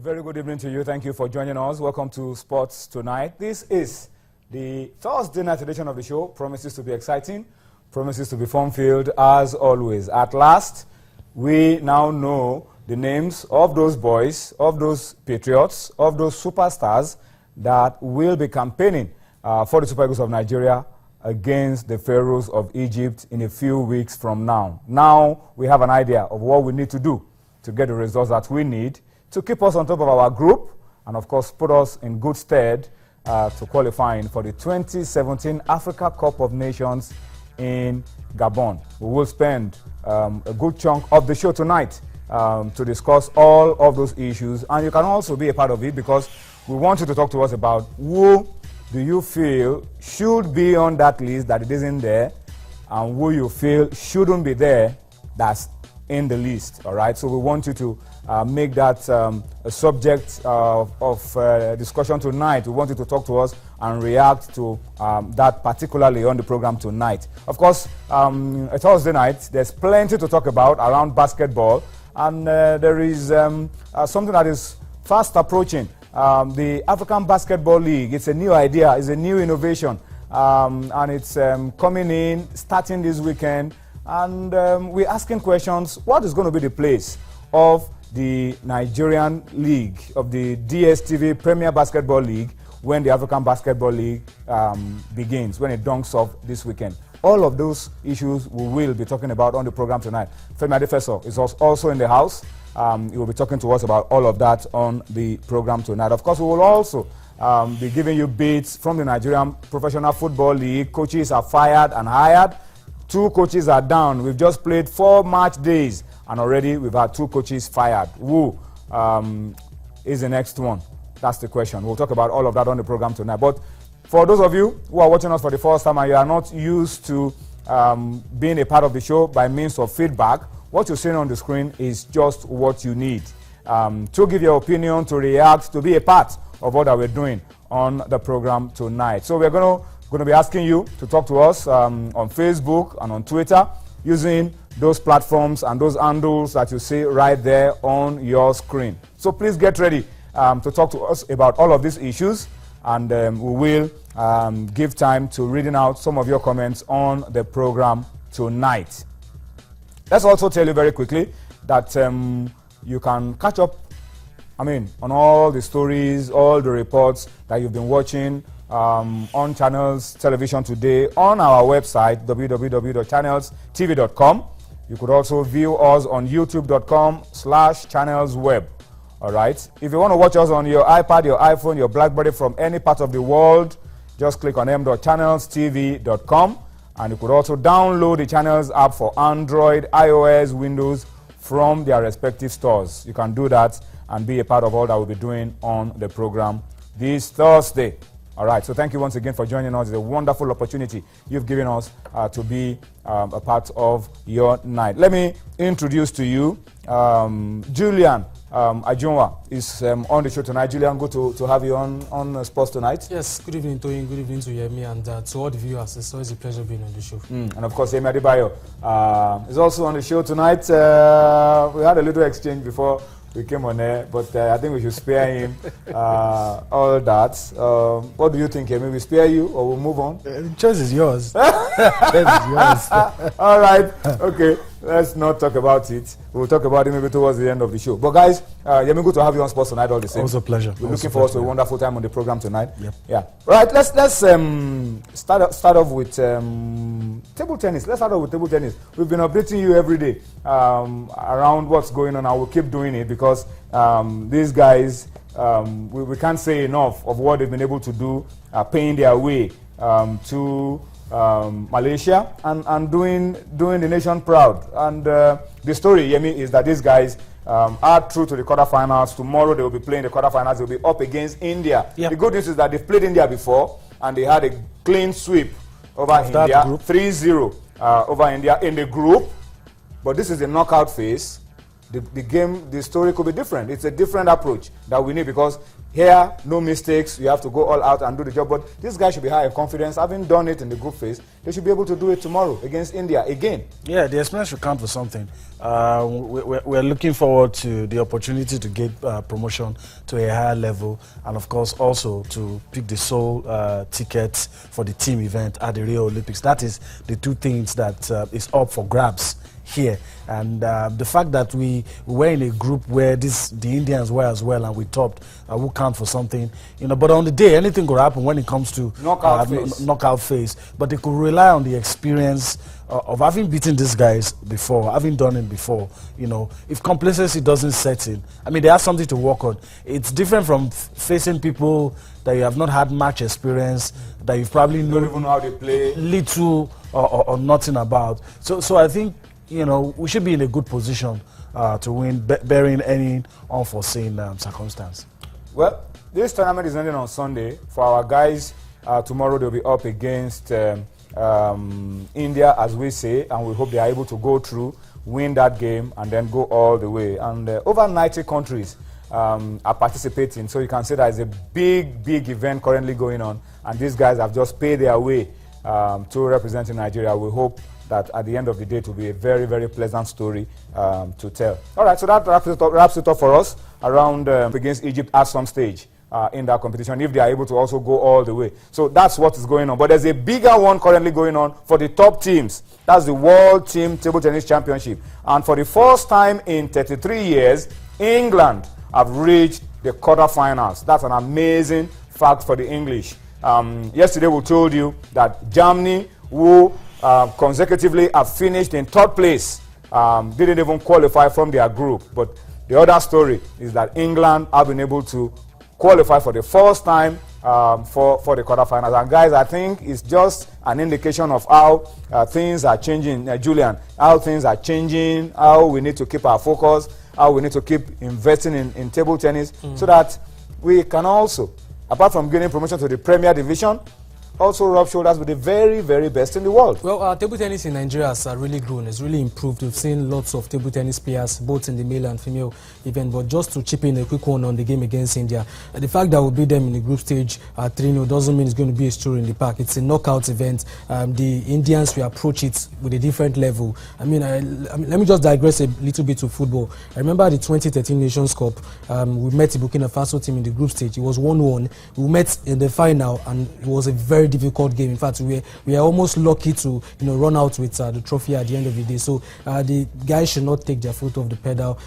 very good evening to you. Thank you for joining us. Welcome to Sports Tonight. This is the Thursday night edition of the show. Promises to be exciting, promises to be fun-filled as always. At last, we now know the names of those boys, of those patriots, of those superstars that will be campaigning for the Super Eagles of Nigeria against the Pharaohs of Egypt in a few weeks from now. Now we have an idea of what we need to do to get the results that we need to keep us on top of our group and, of course, put us in good stead to qualifying for the 2017 Africa Cup of Nations in Gabon. We will spend a good chunk of the show tonight to discuss all of those issues, and you can also be a part of it because we want you to talk to us about who do you feel should be on that list that it isn't there, and who you feel shouldn't be there that's in the list. All right, so we want you to make that a subject of discussion tonight. We want you to talk to us and react to that particularly on the program tonight. Of course, a Thursday night, there's plenty to talk about around basketball, and there is something that is fast approaching. The African Basketball League. It's a new idea, it's a new innovation, and it's coming in, starting this weekend. And we're asking questions, what is going to be the place of the Nigerian League, of the DSTV Premier Basketball League, when the African Basketball League begins, when it dunks off this weekend? All of those issues we will be talking about on the program tonight. Femi Adefeso is also in the house. He will be talking to us about all of that on the program tonight. Of course, we will also be giving you bits from the Nigerian Professional Football League. Coaches are fired and hired. 2 coaches are down. We've just played 4 match days, and already we've had 2 coaches fired. Who is the next one? That's the question. We'll talk about all of that on the program tonight. But for those of you who are watching us for the first time and you are not used to being a part of the show by means of feedback, what you're seeing on the screen is just what you need to give your opinion, to react, to be a part of what we're doing on the program tonight. So we're going to be asking you to talk to us on Facebook and on Twitter using those platforms and those handles that you see right there on your screen. So please get ready to talk to us about all of these issues, and we will give time to reading out some of your comments on the program tonight. Let's also tell you very quickly that you can catch up, on all the stories, all the reports that you've been watching on Channels Television today on our website, www.channelstv.com. You could also view us on youtube.com/channelsweb. All right. If you want to watch us on your iPad, your iPhone, your BlackBerry from any part of the world, just click on m.channelstv.com. And you could also download the Channels app for Android, iOS, Windows from their respective stores. You can do that and be a part of all that we'll be doing on the program this Thursday. All right, so thank you once again for joining us. It's a wonderful opportunity you've given us to be a part of your night. Let me introduce to you Julian Ajunwa is on the show tonight. Julian, good to have you on Sports Tonight. Yes, good evening, Toyin. Good evening to Yemi, and to all the viewers. It's always a pleasure being on the show. And of course, Yemi Adebayo is also on the show tonight. We had a little exchange before we came on air, but I think we should spare him all that. What do you think, Yemi? We spare you or we'll move on? The choice is yours. Choice is yours. All right. Okay. Let's not talk about it. We'll talk about it maybe towards the end of the show. But guys, Yemi, good to have you on Sports Tonight all the same. Also a pleasure. We're looking forward to a wonderful time on the program tonight. Yep. Yeah. Right. Let's start off with table tennis. Let's start off with table tennis. We've been updating you every day around what's going on. I will keep doing it because these guys, we can't say enough of what they've been able to do, paying their way to Malaysia and doing the nation proud. And the story, Yemi, is that these guys are through to the quarterfinals. Tomorrow they will be playing the quarterfinals. They'll be up against India. Yep. The good news is that they've played India before and they had a clean sweep over India, 3-0 over India in the group. But this is the knockout phase. The story could be different. It's a different approach that we need because Here, no mistakes. You have to go all out and do the job. But this guy should be high in confidence. Having done it in the group phase, they should be able to do it tomorrow against India again. Yeah, the experience should count for something. We're looking forward to the opportunity to get promotion to a higher level, and of course also to pick the sole tickets for the team event at the Rio Olympics. That is the two things that is up for grabs here. And the fact that we were in a group where the Indians were as well and we topped will count for something, you know. But on the day, anything could happen when it comes to knockout phase. But they could rely on the experience of having beaten these guys before, having done it before. You know, if complacency doesn't set in, I mean, they have something to work on. It's different from facing people that you have not had much experience, that you've probably don't even know how they play, little or nothing about. So I think, you know, we should be in a good position to win, bearing any unforeseen circumstance. Well, this tournament is ending on Sunday. For our guys, tomorrow they'll be up against India, as we say, and we hope they are able to go through, win that game, and then go all the way. And over 90 countries are participating, so you can say that it's a big event currently going on, and these guys have just paid their way to representing Nigeria. We hope that at the end of the day it will be a very pleasant story to tell. All right, so that wraps it up for us around against Egypt at some stage in that competition, if they are able to also go all the way. So that's what is going on. But there's a bigger one currently going on for the top teams. That's the World Team Table Tennis Championship. And for the first time in 33 years, England have reached the quarterfinals. That's an amazing fact for the English. Yesterday we told you that Germany, who consecutively have finished in third place, didn't even qualify from their group. But the other story is that England have been able to qualify for the first time for the quarterfinals. And guys, I think it's just an indication of how things are changing, Julian, how things are changing, how we need to keep our focus, how we need to keep investing in table tennis, so that we can also, apart from gaining promotion to the Premier Division, also rub shoulders with the very best in the world. Well, table tennis in Nigeria has really grown. It's really improved. We've seen lots of table tennis players, both in the male and female event. But just to chip in a quick one on the game against India, the fact that we beat them in the group stage 3-0 doesn't mean it's going to be a story in the park. It's a knockout event. The Indians, we approach it with a different level. I mean, let me just digress a little bit to football. I remember the 2013 Nations Cup. We met the Burkina Faso team in the group stage. It was 1-1. We met in the final, and it was a very difficult game. In fact, we are almost lucky to run out with the trophy at the end of the day. So the guys should not take their foot off the pedal.